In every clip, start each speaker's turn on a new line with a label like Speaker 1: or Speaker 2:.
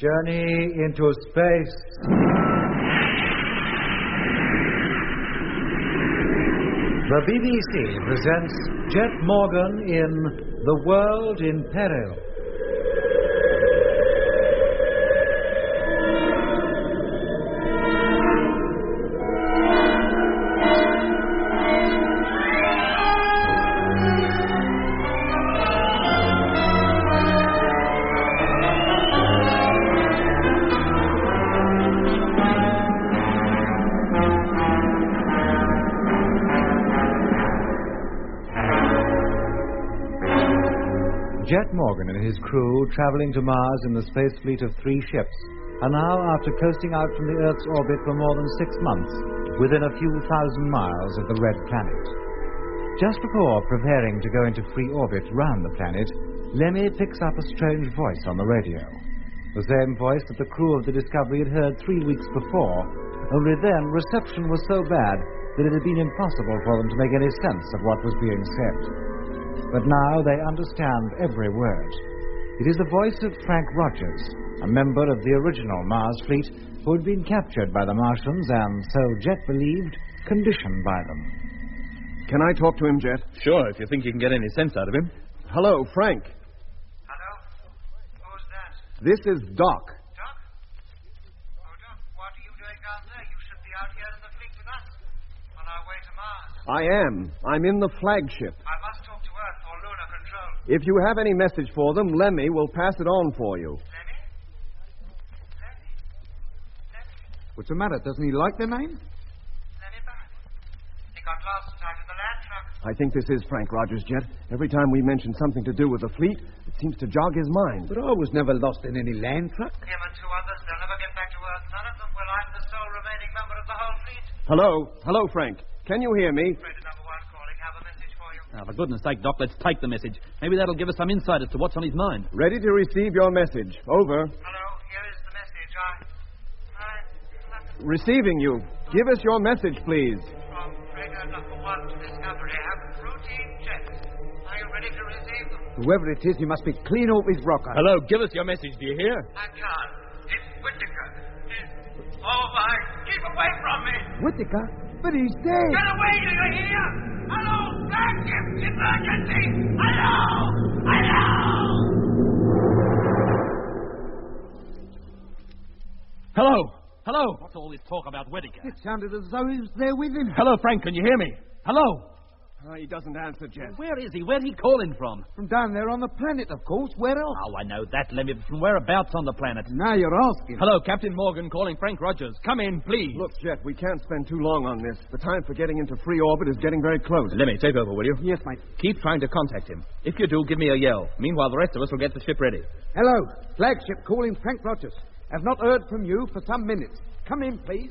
Speaker 1: Journey into space. The BBC presents Jet Morgan in The World in Peril. Jet Morgan and his crew, traveling to Mars in the space fleet of 3 ships, are now, after coasting out from the Earth's orbit for more than 6 months, within a few thousand miles of the Red Planet. Just before preparing to go into free orbit round the planet, Lemmy picks up a strange voice on the radio. The same voice that the crew of the Discovery had heard 3 weeks before, only then reception was so bad that it had been impossible for them to make any sense of what was being said. But now they understand every word. It is the voice of Frank Rogers, a member of the original Mars fleet who had been captured by the Martians and, so Jet believed, conditioned by them.
Speaker 2: Can I talk to him, Jet?
Speaker 3: Sure, if you think you can get any sense out of him.
Speaker 2: Hello, Frank.
Speaker 4: Hello? Who's that?
Speaker 2: This is Doc.
Speaker 4: Doc? Oh, Doc, what are you doing down there? You should be out here in the fleet with us, on our way to Mars.
Speaker 2: I am. I'm in the flagship.
Speaker 4: I must talk to Earth or Lunar Control.
Speaker 2: If you have any message for them, Lemmy will pass it on for you.
Speaker 4: Lemmy?
Speaker 1: What's the matter? Doesn't he like the name?
Speaker 4: Lemmy back. He got lost out in the land truck.
Speaker 2: I think this is Frank Rogers, Jet. Every time we mention something to do with the fleet, it seems to jog his mind.
Speaker 1: But I was never lost in any land truck.
Speaker 4: Him and 2 others, they'll never get back to Earth. None of them will. I'm the sole remaining member of the whole fleet.
Speaker 2: Hello? Hello, Frank. Can you hear me?
Speaker 4: Freighter number 1 calling. Have a message for you.
Speaker 3: Now, for goodness sake, Doc, let's take the message. Maybe that'll give us some insight as to what's on his mind.
Speaker 2: Ready to receive your message. Over.
Speaker 4: Hello, here is the message.
Speaker 2: Receiving you. Give us your message, please.
Speaker 4: From freighter number 1 to Discovery, have routine checks. Are you ready to receive them?
Speaker 1: Whoever it is, he must be clean off his rocker.
Speaker 3: Hello, give us your message, do you hear?
Speaker 4: I can't. It's Whittaker. Oh, my. Keep away from me.
Speaker 1: Whittaker? But he's dead.
Speaker 4: Get away, do you hear? Hello, flagship. Emergency. Hello.
Speaker 3: Hello. What's all this talk about Whittaker?
Speaker 1: It sounded as though he was there with him.
Speaker 3: Hello, Frank, can you hear me? Hello.
Speaker 2: He doesn't answer, Jet.
Speaker 3: Where is he? Where'd he call in from?
Speaker 1: From down there on the planet, of course. Where else?
Speaker 3: Oh, I know that, Lemmy, but from whereabouts on the planet?
Speaker 1: Now you're asking.
Speaker 3: Hello, Captain Morgan calling Frank Rogers. Come in, please.
Speaker 2: Look, Jet, we can't spend too long on this. The time for getting into free orbit is getting very close.
Speaker 3: Lemmy, take over, will you?
Speaker 1: Yes, mate.
Speaker 3: Keep trying to contact him. If you do, give me a yell. Meanwhile, the rest of us will get the ship ready.
Speaker 1: Hello. Flagship calling Frank Rogers. Have not heard from you for some minutes. Come in, please.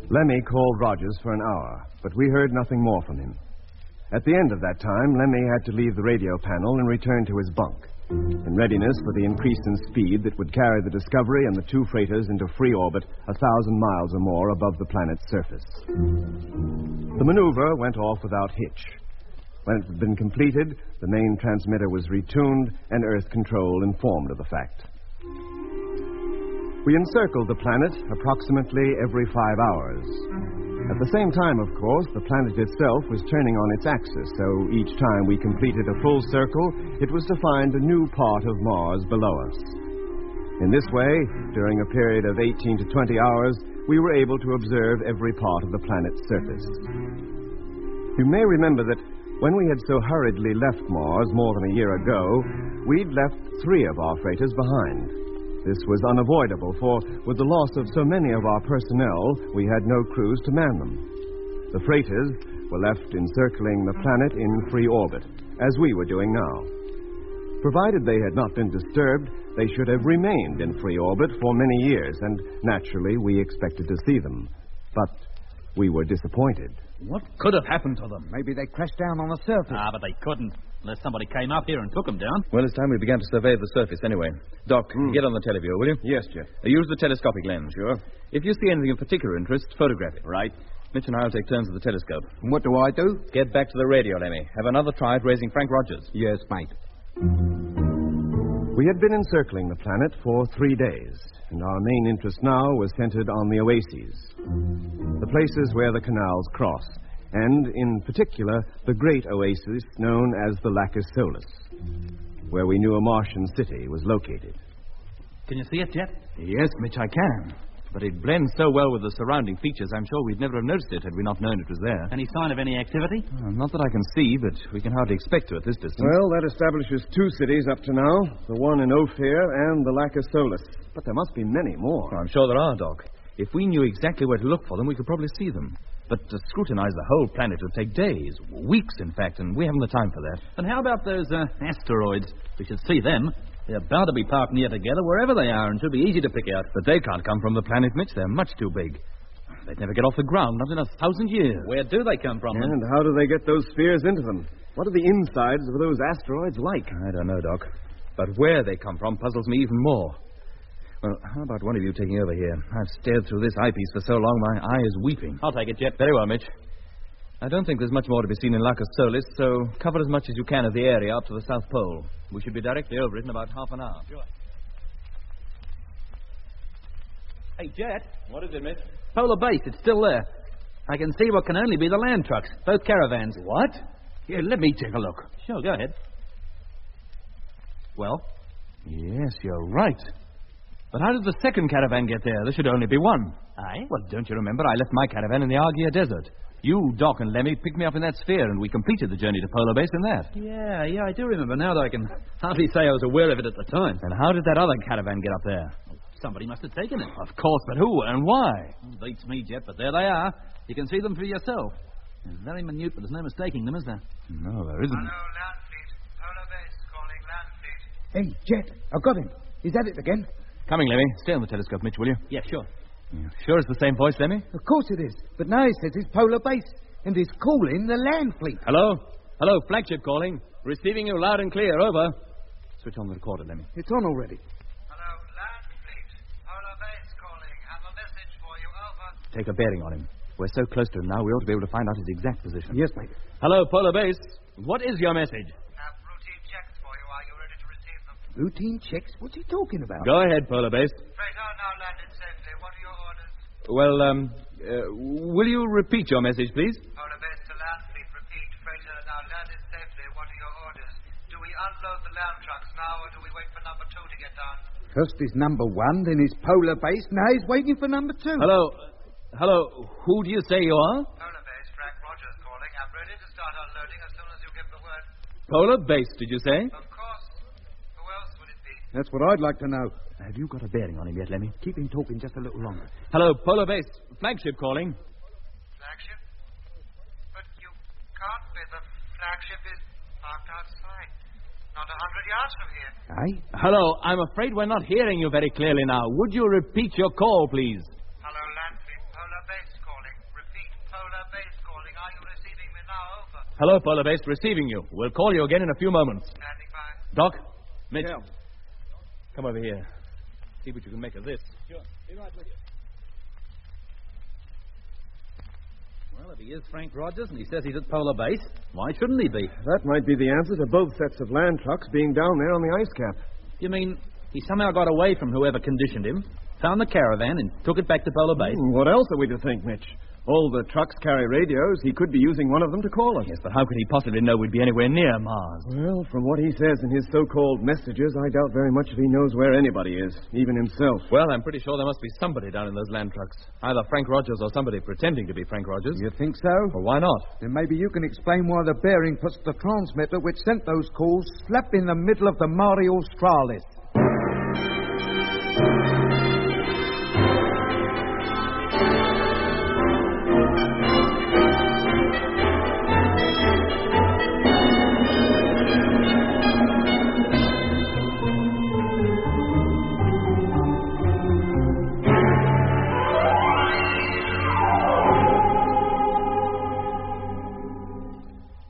Speaker 2: Lemmy called Rogers for an hour, but we heard nothing more from him. At the end of that time, Lemmy had to leave the radio panel and return to his bunk, in readiness for the increase in speed that would carry the Discovery and the 2 freighters into free orbit 1,000 miles or more above the planet's surface. The maneuver went off without hitch. When it had been completed, the main transmitter was retuned and Earth Control informed of the fact. We encircled the planet approximately every 5 hours. At the same time, of course, the planet itself was turning on its axis, so each time we completed a full circle, it was to find a new part of Mars below us. In this way, during a period of 18 to 20 hours, we were able to observe every part of the planet's surface. You may remember that when we had so hurriedly left Mars more than a year ago, we'd left 3 of our freighters behind. This was unavoidable, for with the loss of so many of our personnel, we had no crews to man them. The freighters were left encircling the planet in free orbit, as we were doing now. Provided they had not been disturbed, they should have remained in free orbit for many years, and naturally we expected to see them. But we were disappointed.
Speaker 3: What could have happened to them?
Speaker 1: Maybe they crashed down on the surface.
Speaker 3: But they couldn't, unless somebody came up here and took them down.
Speaker 5: Well, it's time we began to survey the surface anyway. Doc, get on the teleview, will you?
Speaker 2: Yes, Jet.
Speaker 5: Use the telescopic lens.
Speaker 2: Sure.
Speaker 5: If you see anything of particular interest, photograph it.
Speaker 2: Right.
Speaker 5: Mitch and I will take turns with the telescope.
Speaker 1: And what do I do?
Speaker 5: Get back to the radio, Lemmy. Have another try at raising Frank Rogers.
Speaker 1: Yes, mate.
Speaker 2: We had been encircling the planet for 3 days, and our main interest now was centered on the oases, the places where the canals cross, and, in particular, the great oasis known as the Lacus Solus, where we knew a Martian city was located.
Speaker 3: Can you see it, Jet?
Speaker 5: Yes, Mitch, I can. But it blends so well with the surrounding features, I'm sure we'd never have noticed it had we not known it was there.
Speaker 3: Any sign of any activity?
Speaker 5: Not that I can see, but we can hardly expect to at this distance.
Speaker 2: Well, that establishes 2 cities up to now, the one in Ophir and the Lacus Solus. But there must be many more.
Speaker 5: I'm sure there are, Doc. If we knew exactly where to look for them, we could probably see them. But to scrutinize the whole planet would take days, weeks, in fact, and we haven't the time for that.
Speaker 3: And how about those asteroids? We should see them. They're bound to be parked near together wherever they are and should be easy to pick out.
Speaker 5: But they can't come from the planet, Mitch. They're much too big. They'd never get off the ground, not in 1,000 years.
Speaker 3: Where do they come from, then?
Speaker 2: And how do they get those spheres into them? What are the insides of those asteroids like?
Speaker 5: I don't know, Doc. But where they come from puzzles me even more. Well, how about one of you taking over here? I've stared through this eyepiece for so long, my eye is weeping.
Speaker 3: I'll take it, Jet.
Speaker 5: Very well, Mitch. I don't think there's much more to be seen in Lacus Solis, so cover as much as you can of the area up to the South Pole. We should be directly over it in about half an hour.
Speaker 3: Sure. Hey, Jet.
Speaker 5: What is it, Mitch?
Speaker 3: Polar base, it's still there. I can see what can only be the land trucks, both caravans.
Speaker 5: What?
Speaker 3: Here, let me take a look. Sure, go ahead. Well?
Speaker 5: Yes, you're right. But how did the second caravan get there? There should only be one.
Speaker 3: Aye?
Speaker 5: Well, don't you remember? I left my caravan in the Argia Desert. You, Doc, and Lemmy picked me up in that sphere, and we completed the journey to Polar Base in that.
Speaker 3: Yeah, I do remember now, though I can hardly say I was aware of it at the time.
Speaker 5: And how did that other caravan get up there?
Speaker 3: Somebody must have taken it.
Speaker 5: Of course, but who and why?
Speaker 3: Beats me, Jet, but there they are. You can see them for yourself. They're very minute, but there's no mistaking them, is there?
Speaker 5: No, there isn't.
Speaker 4: Hello, land fleet. Polar base calling land fleet.
Speaker 6: Hey, Jet, I've got him. Is that it again?
Speaker 5: Coming, Lemmy. Stay on the telescope, Mitch, will you?
Speaker 3: Yeah, sure.
Speaker 5: Sure it's the same voice, Lemmy?
Speaker 6: Of course it is. But now he says it's Polar Base, and he's calling the land fleet.
Speaker 5: Hello? Hello, flagship calling. Receiving you loud and clear, over. Switch on the recorder, Lemmy.
Speaker 6: It's on already.
Speaker 4: Hello, land fleet. Polar base calling. Have a message for you, over.
Speaker 5: Take a bearing on him. We're so close to him now, we ought to be able to find out his exact position.
Speaker 6: Yes, mate.
Speaker 5: Hello, Polar Base. What is your message?
Speaker 4: Have routine checks for you. Are you ready to receive them?
Speaker 6: Routine checks? What's he talking about?
Speaker 5: Go ahead, Polar Base.
Speaker 4: Freighter now landed safely. What are your orders?
Speaker 5: Well, will you repeat your message, please?
Speaker 4: Polar base to land fleet. Repeat. Freighter now landed safely. What are your orders? Do we unload the land trucks now, or do we wait for number 2 to get down?
Speaker 6: First is number 1, then is Polar Base. Now he's waiting for number 2.
Speaker 5: Hello, who do you say you are?
Speaker 4: Polar base, Frank Rogers calling. I'm ready to start unloading as soon as you give the word.
Speaker 5: Polar Base, did you say?
Speaker 4: Of course. Who else would it be?
Speaker 6: That's what I'd like to know.
Speaker 5: Have you got a bearing on him yet, Lemmy?
Speaker 6: Keep him talking just a little longer.
Speaker 5: Hello, Polar Base. Flagship calling.
Speaker 4: Flagship? But you can't be. The flagship is parked outside. Not 100 yards from here.
Speaker 6: Aye?
Speaker 5: Hello, I'm afraid we're not hearing you very clearly now. Would you repeat your call, please?
Speaker 4: Hello, land fleet. Polar base calling. Repeat. Polar base calling. Are you receiving me now? Over.
Speaker 5: Hello, Polar Base. Receiving you. We'll call you again in a few moments.
Speaker 4: Standing by.
Speaker 5: Doc? Mitch?
Speaker 6: Yeah.
Speaker 5: Come over here. See what you can make of this.
Speaker 3: Sure. Be right with you. Well, if he is Frank Rogers and he says he's at Polar Base, why shouldn't he be?
Speaker 2: That might be the answer to both sets of land trucks being down there on the ice cap.
Speaker 3: You mean he somehow got away from whoever conditioned him, found the caravan, and took it back to Polar Base?
Speaker 2: What else are we to think, Mitch? All the trucks carry radios. He could be using one of them to call us.
Speaker 5: Yes, but how could he possibly know we'd be anywhere near Mars?
Speaker 2: Well, from what he says in his so-called messages, I doubt very much if he knows where anybody is, even himself.
Speaker 5: Well, I'm pretty sure there must be somebody down in those land trucks. Either Frank Rogers or somebody pretending to be Frank Rogers.
Speaker 6: You think so?
Speaker 5: Well, why not?
Speaker 6: Then maybe you can explain why the bearing puts the transmitter which sent those calls slap in the middle of the Mare Australis.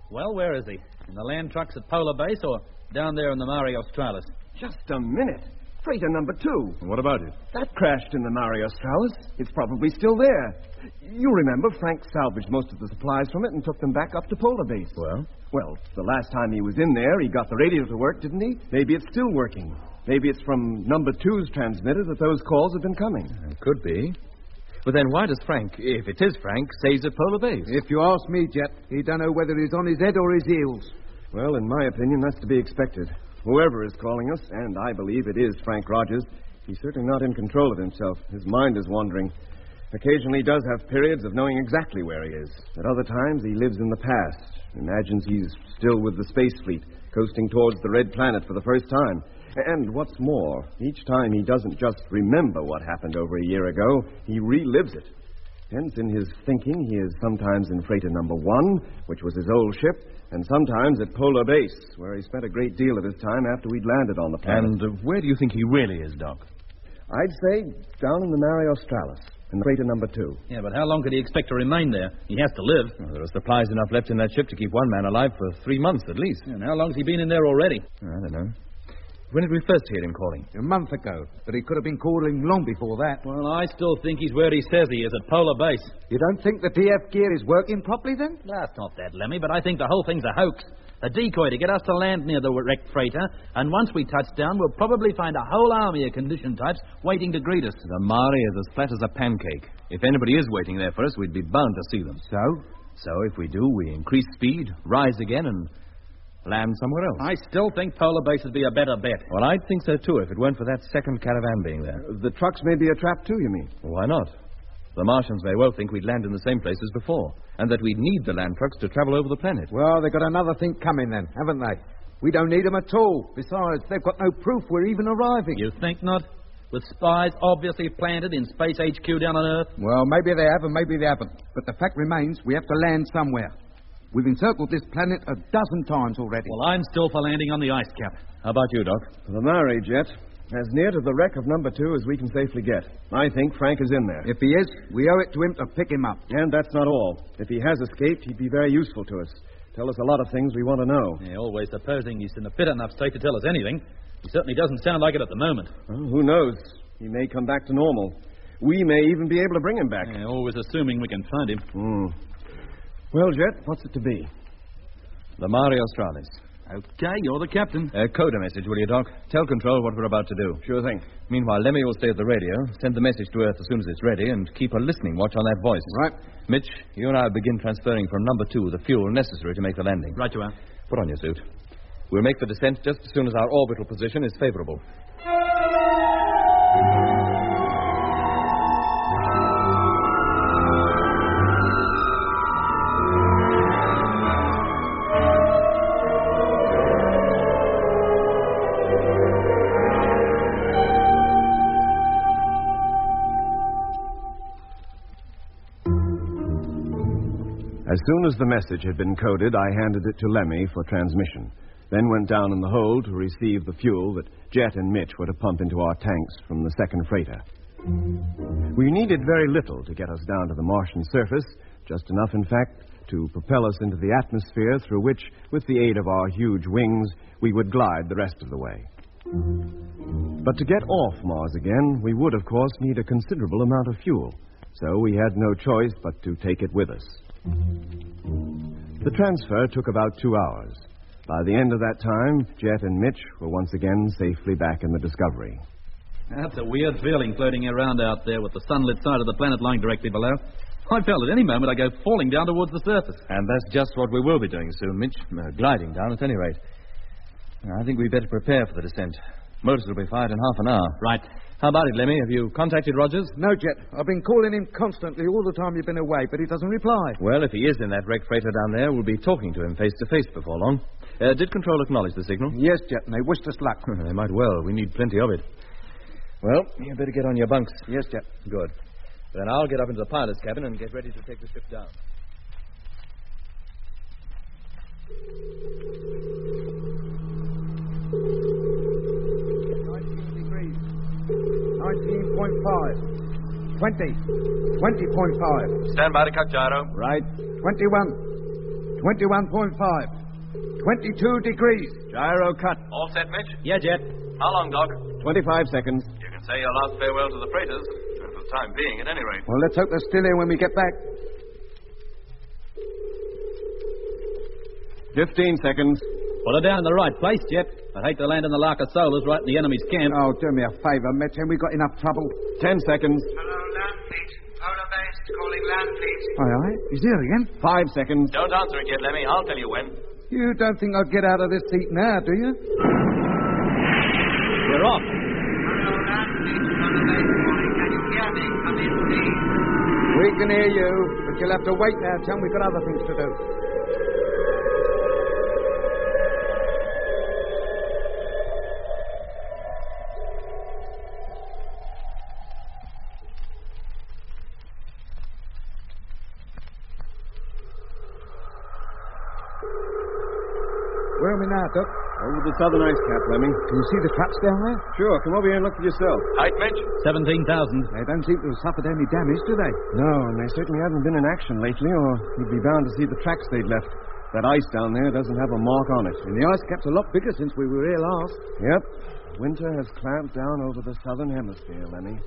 Speaker 3: Well, where is he? In the land trucks at Polar Base or down there in the Mare Australis?
Speaker 2: Just a minute. Freighter number 2.
Speaker 5: What about it?
Speaker 2: That crashed in the Mare Australis. It's probably still there. You remember Frank salvaged most of the supplies from it and took them back up to Polar Base.
Speaker 5: Well?
Speaker 2: Well, the last time he was in there, he got the radio to work, didn't he? Maybe it's still working. Maybe it's from number 2's transmitter that those calls have been coming.
Speaker 5: It could be. But then why does Frank, if it is Frank, say he's at Polar Base?
Speaker 6: If you ask me, Jet, he don't know whether he's on his head or his heels.
Speaker 2: Well, in my opinion, that's to be expected. Whoever is calling us, and I believe it is Frank Rogers, he's certainly not in control of himself. His mind is wandering. Occasionally he does have periods of knowing exactly where he is. At other times he lives in the past, imagines he's still with the space fleet, coasting towards the Red Planet for the first time. And what's more, each time he doesn't just remember what happened over a year ago, he relives it. Hence, in his thinking, he is sometimes in freighter number 1, which was his old ship, and sometimes at Polar Base, where he spent a great deal of his time after we'd landed on the planet.
Speaker 5: And where do you think he really is, Doc?
Speaker 2: I'd say down in the Mare Australis, in freighter number 2.
Speaker 3: Yeah, but how long could he expect to remain there? He has to live.
Speaker 5: Well, there are supplies enough left in that ship to keep one man alive for 3 months at least.
Speaker 3: And how long's he been in there already?
Speaker 5: I don't know. When did we first hear him calling?
Speaker 6: A month ago, but he could have been calling long before that.
Speaker 3: Well, I still think he's where he says he is, at Polar Base.
Speaker 6: You don't think the TF gear is working properly, then?
Speaker 3: That's not that, Lemmy, but I think the whole thing's a hoax. A decoy to get us to land near the wrecked freighter, and once we touch down, we'll probably find a whole army of condition types waiting to greet us.
Speaker 5: The Mare is as flat as a pancake. If anybody is waiting there for us, we'd be bound to see them. So if we do, we increase speed, rise again, and land somewhere else.
Speaker 3: I still think Polar Base would be a better bet.
Speaker 5: Well, I'd think so, too, if it weren't for that second caravan being there.
Speaker 2: The trucks may be a trap, too, you mean?
Speaker 5: Well, why not? The Martians may well think we'd land in the same place as before, and that we'd need the land trucks to travel over the planet.
Speaker 6: Well, they've got another thing coming then, haven't they? We don't need them at all. Besides, they've got no proof we're even arriving.
Speaker 3: You think not? With spies obviously planted in Space HQ down on Earth?
Speaker 6: Well, maybe they have and maybe they haven't. But the fact remains, we have to land somewhere. We've encircled this planet a dozen times already.
Speaker 3: Well, I'm still for landing on the ice cap.
Speaker 5: How about you, Doc?
Speaker 2: The Mare, Jet. As near to the wreck of number 2 as we can safely get. I think Frank is in there.
Speaker 6: If he is, we owe it to him to pick him up.
Speaker 2: And that's not all. If he has escaped, he'd be very useful to us. Tell us a lot of things we want to know.
Speaker 3: Yeah, always supposing he's in a fit enough state to tell us anything. He certainly doesn't sound like it at the moment.
Speaker 2: Well, who knows? He may come back to normal. We may even be able to bring him back.
Speaker 3: Yeah, always assuming we can find him.
Speaker 2: Well, Jet, what's it to be?
Speaker 5: The Mare Australis.
Speaker 3: Okay, you're the captain.
Speaker 5: Code a message, will you, Doc? Tell Control what we're about to do.
Speaker 2: Sure thing.
Speaker 5: Meanwhile, Lemmy will stay at the radio, send the message to Earth as soon as it's ready, and keep a listening watch on that voice.
Speaker 6: Right.
Speaker 5: Mitch, you and I will begin transferring from number 2 the fuel necessary to make the landing.
Speaker 3: Right you are.
Speaker 5: Put on your suit. We'll make the descent just as soon as our orbital position is favorable.
Speaker 2: As soon as the message had been coded, I handed it to Lemmy for transmission, then went down in the hold to receive the fuel that Jet and Mitch were to pump into our tanks from the second freighter. We needed very little to get us down to the Martian surface, just enough, in fact, to propel us into the atmosphere through which, with the aid of our huge wings, we would glide the rest of the way. But to get off Mars again, we would, of course, need a considerable amount of fuel, so we had no choice but to take it with us. The transfer took about 2 hours. By the end of that time, Jet and Mitch were once again safely back in the Discovery.
Speaker 3: That's a weird feeling floating around out there with the sunlit side of the planet lying directly below. I felt at any moment I go falling down towards the surface.
Speaker 5: And that's just what we will be doing soon, Mitch. Gliding down at any rate. I think we'd better prepare for the descent. Motors will be fired in half an hour.
Speaker 3: Right.
Speaker 5: How about it, Lemmy? Have you contacted Rogers?
Speaker 6: No, Jet. I've been calling him constantly all the time you've been away, but he doesn't reply.
Speaker 5: Well, if he is in that wrecked freighter down there, we'll be talking to him face to face before long. Did Control acknowledge the signal?
Speaker 6: Yes, Jet, and they wished us luck.
Speaker 5: They might well. We need plenty of it. Well, you better get on your bunks.
Speaker 6: Yes, Jet.
Speaker 5: Good. Then I'll get up into the pilot's cabin and get ready to take the ship down.
Speaker 6: 19.5. 20. 20.5.
Speaker 5: Stand by to cut gyro.
Speaker 6: Right. 21. 21.5. 22 degrees.
Speaker 2: Gyro cut.
Speaker 5: All set, Mitch?
Speaker 3: Yeah, Jet.
Speaker 5: How long, Doc?
Speaker 2: 25 seconds.
Speaker 5: You can say your last farewell to the freighters. For the time being, at any rate.
Speaker 6: Well, let's hope they're still here when we get back.
Speaker 2: 15 seconds.
Speaker 3: Put her down in the right place, Jet. I'd hate to land in the Lark of Solars right in the enemy's camp.
Speaker 6: Oh, do me a favour, Mitch, and we got enough trouble.
Speaker 2: 10 seconds.
Speaker 4: Hello, land fleet. Polar base calling land fleet.
Speaker 6: Aye. He's here again.
Speaker 2: 5 seconds.
Speaker 5: Don't answer it yet, Lemmy. I'll tell you when.
Speaker 6: You don't think I'll get out of this seat now, do you?
Speaker 3: We're off.
Speaker 4: Hello, land fleet. Polar base calling. Can you hear me? Come in, please.
Speaker 6: We can hear you, but you'll have to wait now, Tom. We've got other things to do. Where are we now, Doc?
Speaker 2: Over the southern ice cap, Lemmy.
Speaker 6: Can you see the traps down there?
Speaker 2: Sure, come over here and look for yourself.
Speaker 5: Height, Mitch?
Speaker 3: 17,000.
Speaker 6: They don't seem to have suffered any damage, do they?
Speaker 2: No, and they certainly haven't been in action lately, or you'd be bound to see the tracks they'd left. That ice down there doesn't have a mark on it.
Speaker 6: And the ice cap's a lot bigger since we were here last.
Speaker 2: Yep. Winter has clamped down over the southern hemisphere, Lemmy.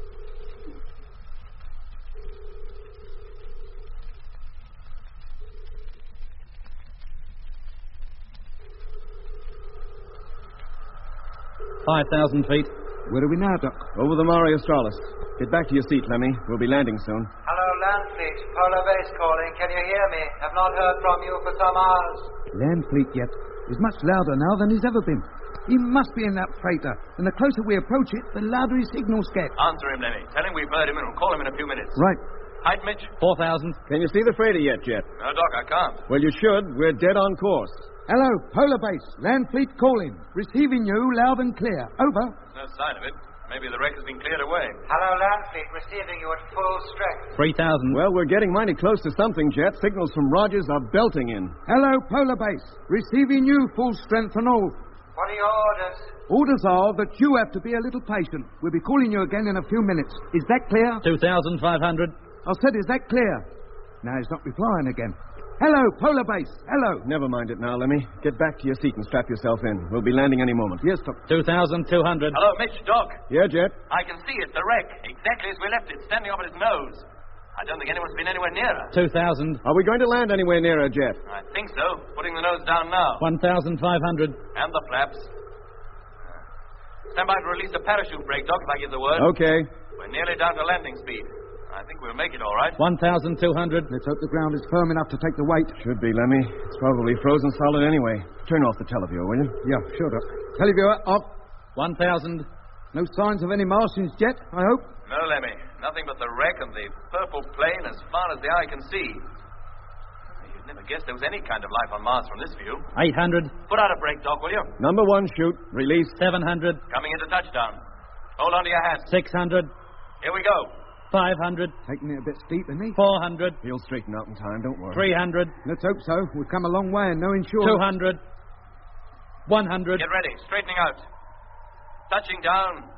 Speaker 3: $5,000 feet.
Speaker 6: Where are we now, Doc?
Speaker 2: Over the Mare Australis. Get back to your seat, Lemmy. We'll be landing soon.
Speaker 4: Hello, land fleet. Polar base calling. Can you hear me? Have not heard from you for some hours.
Speaker 6: Land fleet yet. He's much louder now than he's ever been. He must be in that freighter. And the closer we approach it, the louder his signals get.
Speaker 5: Answer him, Lemmy. Tell him we've heard him and we'll call him in a few minutes.
Speaker 6: Right.
Speaker 5: Height, Mitch?
Speaker 3: 4,000.
Speaker 2: Can you see the freighter yet, Jet?
Speaker 5: No, Doc, I can't.
Speaker 2: Well, you should. We're dead on course.
Speaker 6: Hello, Polar Base. Land fleet calling. Receiving you loud and clear. Over.
Speaker 5: There's no sign of it. Maybe the wreck has been cleared away.
Speaker 4: Hello, land fleet. Receiving you at full strength.
Speaker 3: 3,000.
Speaker 2: Well, we're getting mighty close to something, Jet. Signals from Rogers are belting in.
Speaker 6: Hello, Polar Base. Receiving you full strength and all.
Speaker 4: What are your orders?
Speaker 6: Orders are that you have to be a little patient. We'll be calling you again in a few minutes. Is that clear?
Speaker 3: 2,500.
Speaker 6: I said, is that clear? Now he's not replying again. Hello, Polar Base. Hello.
Speaker 2: Never mind it now, Lemmy. Get back to your seat and strap yourself in. We'll be landing any moment.
Speaker 6: Yes, Doc.
Speaker 3: 2,200.
Speaker 5: Hello, Mitch, Doc.
Speaker 2: Yeah, Jet?
Speaker 5: I can see it, the wreck, exactly as we left it, standing up at his nose. I don't think anyone's been anywhere nearer.
Speaker 3: 2,000.
Speaker 2: Are we going to land anywhere nearer, Jet?
Speaker 5: I think so. Putting the nose down now.
Speaker 3: 1,500.
Speaker 5: And the flaps. Stand by to release the parachute brake, Doc, if I give the word.
Speaker 2: Okay.
Speaker 5: We're nearly down to landing speed. I think we'll make it all right.
Speaker 3: 1,200.
Speaker 6: Let's hope the ground is firm enough to take the weight.
Speaker 2: Should be, Lemmy. It's probably frozen solid anyway. Turn off the televiewer, will you?
Speaker 6: Yeah, sure, Doc. Televiewer off.
Speaker 3: 1,000.
Speaker 6: No signs of any Martians yet, I hope.
Speaker 5: No, Lemmy. Nothing but the wreck and the purple plain as far as the eye can see. You'd never guess there was any kind of life on Mars from this view.
Speaker 3: 800.
Speaker 5: Put out a brake, Doc, will you?
Speaker 2: Number 1, shoot. Release.
Speaker 3: 700.
Speaker 5: Coming into touchdown. Hold on to your hats.
Speaker 3: 600.
Speaker 5: Here we go.
Speaker 3: 500.
Speaker 6: Taking it a bit steep, isn't he?
Speaker 3: 400.
Speaker 2: He'll straighten out in time, don't worry.
Speaker 3: 300.
Speaker 6: Let's hope so. We've come a long way and no insurance.
Speaker 3: 200. 100.
Speaker 5: Get ready. Straightening out. Touching down.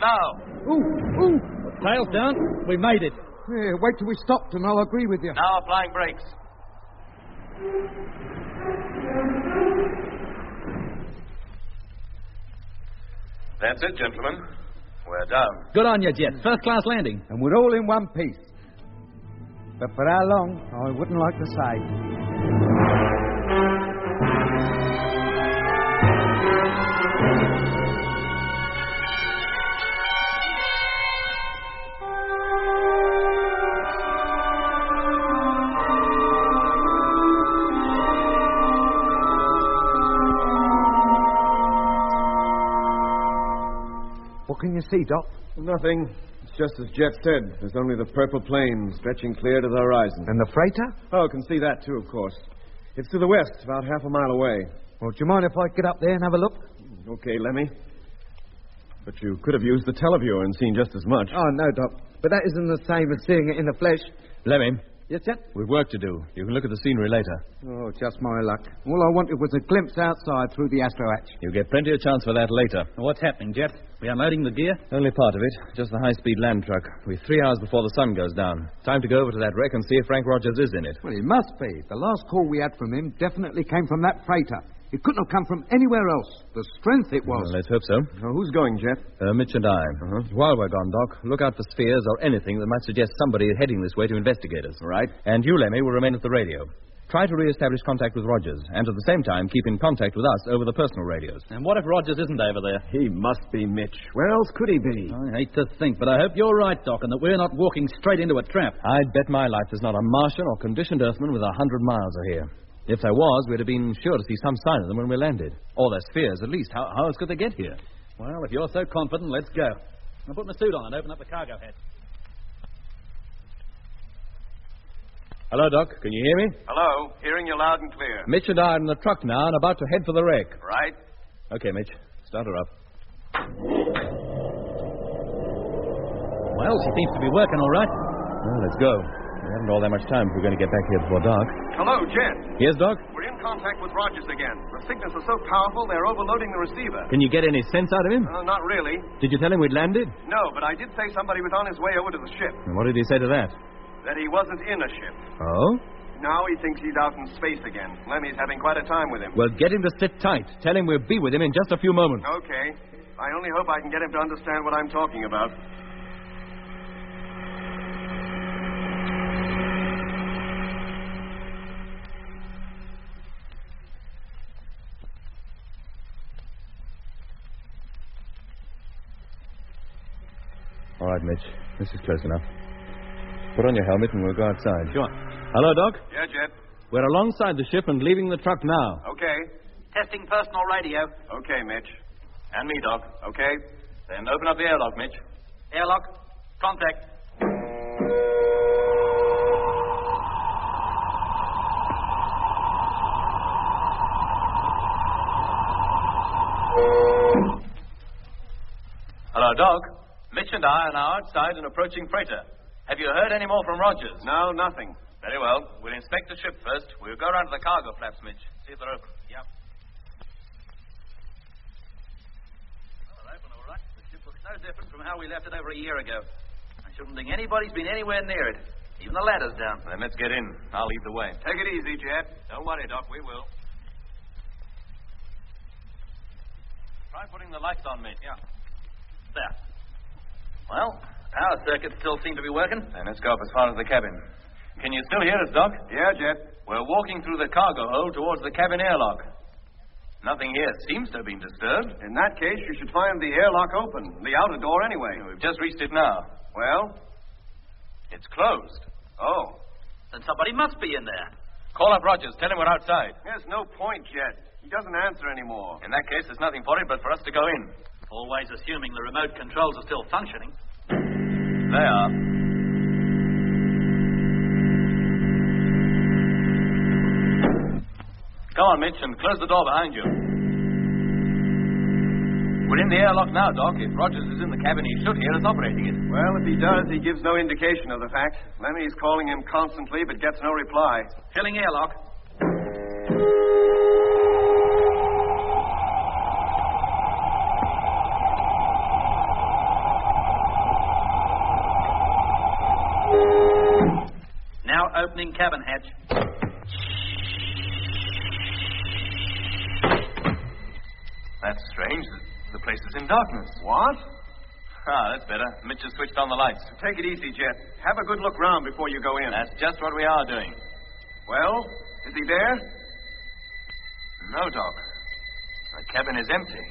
Speaker 5: Now.
Speaker 6: Ooh.
Speaker 3: Tails down. We made it.
Speaker 6: Yeah, wait till we stopped and I'll agree with you.
Speaker 5: Now applying brakes. That's it, gentlemen. We're down.
Speaker 3: Good on you, Jet. First class landing.
Speaker 6: And we're all in one piece. But for how long, I wouldn't like to say. What can you see, Doc?
Speaker 2: Nothing. It's just as Jet said. There's only the purple plain stretching clear to the horizon.
Speaker 6: And the freighter?
Speaker 2: Oh, can see that too, of course. It's to the west, about half a mile away.
Speaker 6: Well, do you mind if I get up there and have a look?
Speaker 2: Okay, Lemmy. But you could have used the televiewer and seen just as much.
Speaker 6: Oh, no, Doc. But that isn't the same as seeing it in the flesh.
Speaker 5: Lemmy,
Speaker 6: Yes, sir?
Speaker 5: we've work to do. You can look at the scenery later.
Speaker 6: Oh, just my luck. All I wanted was a glimpse outside through the astro hatch.
Speaker 5: You'll get plenty of chance for that later.
Speaker 3: What's happening, Jet? We unloading the gear?
Speaker 5: Only part of it. Just the high-speed land truck. We're 3 hours before the sun goes down. Time to go over to that wreck and see if Frank Rogers is in it.
Speaker 6: Well, he must be. The last call we had from him definitely came from that freighter. It couldn't have come from anywhere else. The strength it was.
Speaker 5: Well, let's hope so.
Speaker 2: Who's going, Jet?
Speaker 5: Mitch and I. While we're gone, Doc, look out for spheres or anything that might suggest somebody heading this way to investigate us.
Speaker 2: Right.
Speaker 5: And you, Lemmy, will remain at the radio. try to re-establish contact with Rogers, and at the same time keep in contact with us over the personal radios.
Speaker 3: And what if Rogers isn't over there?
Speaker 2: He must be Mitch. Where else could he be?
Speaker 3: I hate to think, but I hope you're right, Doc, and that we're not walking straight into a trap.
Speaker 5: I'd bet my life there's not a Martian or conditioned Earthman within 100 miles of here. If there was, we'd have been sure to see some sign of them when we landed. Or their spheres, at least. How else could they get here?
Speaker 3: Well, if you're so confident, let's go. I'll put my suit on and open up the cargo hatch.
Speaker 5: Hello, Doc. Can you hear me?
Speaker 2: Hello. Hearing you loud and clear.
Speaker 5: Mitch and I are in the truck now and about to head for the wreck.
Speaker 2: Right.
Speaker 5: Okay, Mitch. Start her up.
Speaker 3: Well, she seems to be working all right.
Speaker 5: Well, let's go. We haven't all that much time if we're going to get back here before dark.
Speaker 2: Hello, Jet.
Speaker 5: Yes, Doc?
Speaker 2: We're in contact with Rogers again. The signals are so powerful, they're overloading the receiver.
Speaker 5: Can you get any sense out of him?
Speaker 2: Not really.
Speaker 5: Did you tell him we'd landed?
Speaker 2: No, but I did say somebody was on his way over to the ship.
Speaker 5: And what did he say to that?
Speaker 2: That he wasn't in a ship.
Speaker 5: Oh?
Speaker 2: Now he thinks he's out in space again. Lemmy's having quite a time with him.
Speaker 5: Well, get him to sit tight. Tell him we'll be with him in just a few moments.
Speaker 2: Okay. I only hope I can get him to understand what I'm talking about.
Speaker 5: All right, Mitch. This is close enough. Put on your helmet and we'll go outside.
Speaker 3: Sure.
Speaker 5: Hello, Doc?
Speaker 2: Yeah, Jet.
Speaker 5: We're alongside the ship and leaving the truck now.
Speaker 2: Okay.
Speaker 3: Testing personal radio.
Speaker 2: Okay, Mitch.
Speaker 5: And me, Doc.
Speaker 2: Okay.
Speaker 5: Then open up the airlock, Mitch.
Speaker 3: Airlock. Contact.
Speaker 5: Hello, Doc. Mitch and I are now outside an approaching freighter. Have you heard any more from Rogers?
Speaker 2: No, nothing.
Speaker 5: Very well. We'll inspect the ship first. We'll go around to the cargo flaps, Mitch. See if they're open.
Speaker 3: Yeah. Well, they're open all right. The ship looks no different from how we left it over a year ago. I shouldn't think anybody's been anywhere near it. Even the ladder's down.
Speaker 5: Then let's get in. I'll lead the way.
Speaker 2: Take it easy, Jet.
Speaker 5: Don't worry, Doc. We will. Try putting the lights on, Mitch.
Speaker 3: Yeah. There. Well, our circuits still seem to be working.
Speaker 5: Then let's go up as far as the cabin. Can you still hear us, Doc?
Speaker 2: Yeah, Jet.
Speaker 5: We're walking through the cargo hold towards the cabin airlock. Nothing here seems to have been disturbed.
Speaker 2: In that case, you should find the airlock open. The outer door, anyway.
Speaker 5: We've just reached it now.
Speaker 2: Well?
Speaker 5: It's closed.
Speaker 2: Oh.
Speaker 3: Then somebody must be in there.
Speaker 5: Call up Rogers. Tell him we're outside.
Speaker 2: There's no point, Jet. He doesn't answer anymore.
Speaker 5: In that case, there's nothing for it but for us to go in.
Speaker 3: Always assuming the remote controls are still functioning.
Speaker 5: They are. Come on, Mitch, and close the door behind you. We're in the airlock now, Doc. If Rogers is in the cabin, he should hear us operating it.
Speaker 2: Well, if he does, he gives no indication of the fact. Lemmy's calling him constantly, but gets no reply.
Speaker 3: Filling airlock. Now opening cabin hatch.
Speaker 5: That's strange. The place is in darkness.
Speaker 2: What?
Speaker 5: That's better. Mitch has switched on the lights.
Speaker 2: Take it easy, Jet. Have a good look round before you go in.
Speaker 5: That's just what we are doing.
Speaker 2: Well, is he there?
Speaker 5: No, Doc. The cabin is empty.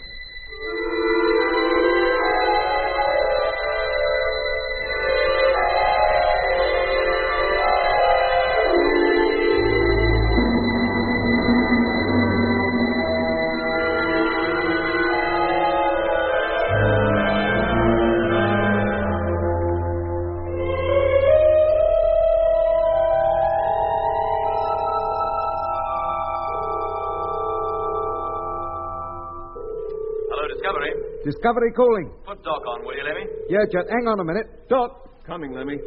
Speaker 6: Discovery calling.
Speaker 5: Put Doc on, will you, Lemmy?
Speaker 6: Yeah, Jet, hang on a minute. Doc.
Speaker 2: Coming, Lemmy.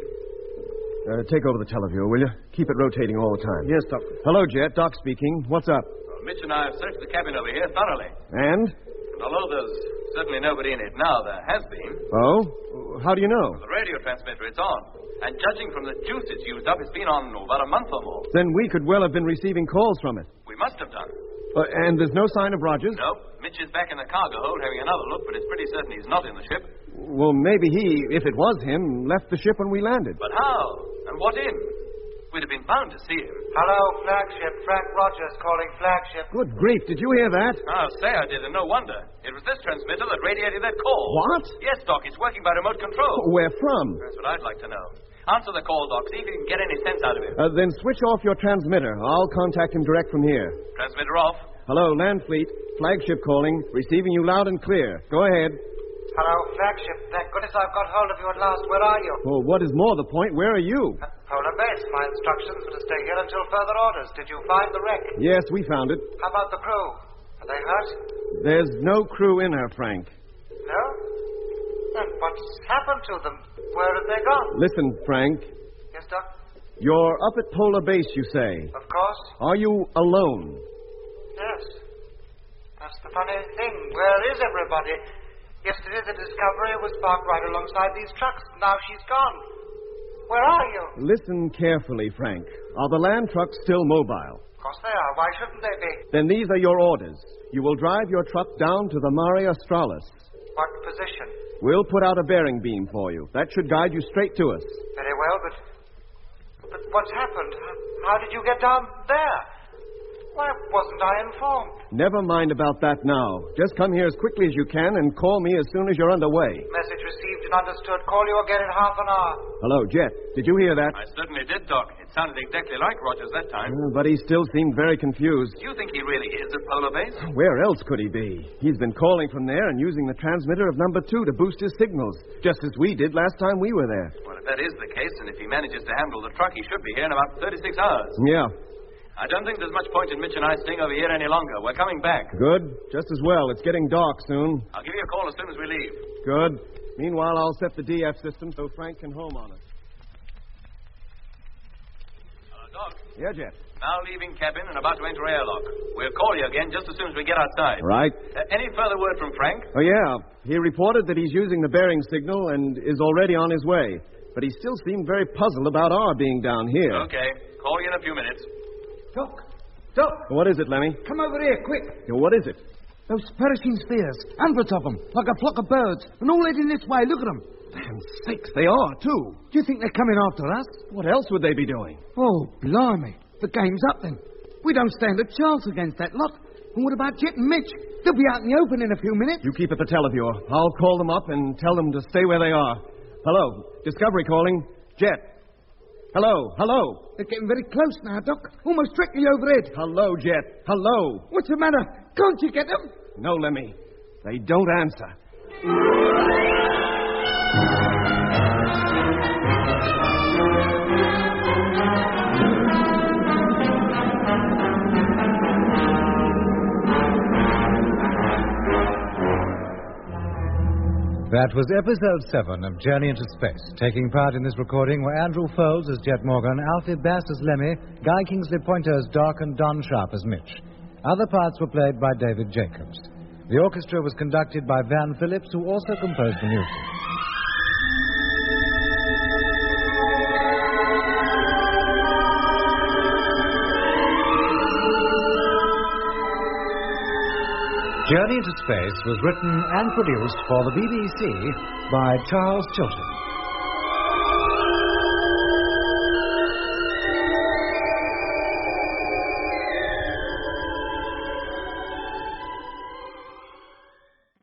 Speaker 2: Take over the televiewer, will you? Keep it rotating all the time.
Speaker 6: Yes, Doc.
Speaker 2: Hello, Jet. Doc speaking. What's up?
Speaker 5: Well, Mitch and I have searched the cabin over here thoroughly.
Speaker 2: And?
Speaker 5: And although there's certainly nobody in it now, there has been.
Speaker 2: Oh? How do you know?
Speaker 5: The radio transmitter, it's on. And judging from the juice it's used up, it's been on about a month or more.
Speaker 2: Then we could well have been receiving calls from it.
Speaker 5: We must have done.
Speaker 2: And there's no sign of Rogers?
Speaker 5: No. Mitch is back in the cargo hold having another look, but it's pretty certain he's not in the ship.
Speaker 2: Well, maybe he, if it was him, left the ship when we landed.
Speaker 5: But how? And what in? We'd have been bound to see him.
Speaker 4: Hello, flagship. Frank Rogers calling flagship.
Speaker 2: Good grief, did you hear that?
Speaker 5: I'll say I did, and no wonder. It was this transmitter that radiated that call.
Speaker 2: What?
Speaker 5: Yes, Doc, it's working by remote control.
Speaker 2: Where from?
Speaker 5: That's what I'd like to know. Answer the call, Doc. See if you can get any sense out of him.
Speaker 2: Then switch off your transmitter. I'll contact him direct from here.
Speaker 5: Transmitter off.
Speaker 2: Hello, Landfleet. Flagship calling. Receiving you loud and clear. Go ahead.
Speaker 4: Hello, flagship. Thank goodness I've got hold of you at last. Where are you?
Speaker 2: Well, what is more the point, where are you?
Speaker 4: At Polar Base. My instructions were to stay here until further orders. Did you find the wreck?
Speaker 2: Yes, we found it.
Speaker 4: How about the crew? Are they hurt?
Speaker 2: There's no crew in her, Frank.
Speaker 4: No? Then what's happened to them? Where have they gone?
Speaker 2: Listen, Frank.
Speaker 4: Yes, Doc?
Speaker 2: You're up at Polar Base, you say.
Speaker 4: Of course.
Speaker 2: Are you alone?
Speaker 4: Yes. That's the funny thing. Where is everybody? Yesterday the Discovery was parked right alongside these trucks. Now she's gone. Where are you?
Speaker 2: Listen carefully, Frank. Are the land trucks still mobile?
Speaker 4: Of course they are. Why shouldn't they be?
Speaker 2: Then these are your orders. You will drive your truck down to the Mare Australis.
Speaker 4: What position?
Speaker 2: We'll put out a bearing beam for you. That should guide you straight to us.
Speaker 4: Very well, but what's happened? How did you get down there? Why wasn't I informed?
Speaker 2: Never mind about that now. Just come here as quickly as you can and call me as soon as you're underway.
Speaker 4: Message received and understood. Call you again in half an hour.
Speaker 2: Hello, Jet. Did you hear that?
Speaker 5: I certainly did, Doc. It sounded exactly like Rogers that time.
Speaker 2: But he still seemed very confused.
Speaker 5: Do you think he really is at Polar Base?
Speaker 2: Where else could he be? He's been calling from there and using the transmitter of number 2 to boost his signals, just as we did last time we were there.
Speaker 5: Well, if that is the case, and if he manages to handle the truck, he should be here in about 36 hours.
Speaker 2: Yeah.
Speaker 5: I don't think there's much point in Mitch and I staying over here any longer. We're coming back.
Speaker 2: Good. Just as well. It's getting dark soon.
Speaker 5: I'll give you a call as soon as we leave.
Speaker 2: Good. Meanwhile, I'll set the DF system so Frank can home on us.
Speaker 5: Hello, Doc.
Speaker 2: Yeah, Jet.
Speaker 5: Now leaving cabin and about to enter airlock. We'll call you again just as soon as we get outside.
Speaker 2: Right.
Speaker 5: Any further word from Frank?
Speaker 2: Oh, yeah. He reported that he's using the bearing signal and is already on his way. But he still seemed very puzzled about our being down here.
Speaker 5: Okay. Call you in a few minutes.
Speaker 6: Doc,
Speaker 2: What is it, Lemmy?
Speaker 6: come over here, quick.
Speaker 2: What is it?
Speaker 6: Those perishing spheres, hundreds of them, like a flock of birds, and all heading this way. Look at them.
Speaker 2: Damn sakes, they are, too.
Speaker 6: Do you think they're coming after us?
Speaker 2: What else would they be doing?
Speaker 6: Oh, blimey. The game's up then. We don't stand a chance against that lot. And what about Jet and Mitch? They'll be out in the open in a few minutes.
Speaker 2: You keep at the teleview. I'll call them up and tell them to stay where they are. Hello, Discovery calling. Jet. Hello.
Speaker 6: They're getting very close now, Doc. Almost directly overhead.
Speaker 2: Hello, Jet. Hello.
Speaker 6: What's the matter? Can't you get them?
Speaker 2: No, Lemmy. They don't answer.
Speaker 1: That was episode 7 of Journey into Space. Taking part in this recording were Andrew Foulds as Jet Morgan, Alfie Bass as Lemmy, Guy Kingsley Pointer as Doc, and Don Sharp as Mitch. Other parts were played by David Jacobs. The orchestra was conducted by Van Phillips, who also composed the music. Journey into Space was written and produced for the BBC by Charles Chilton.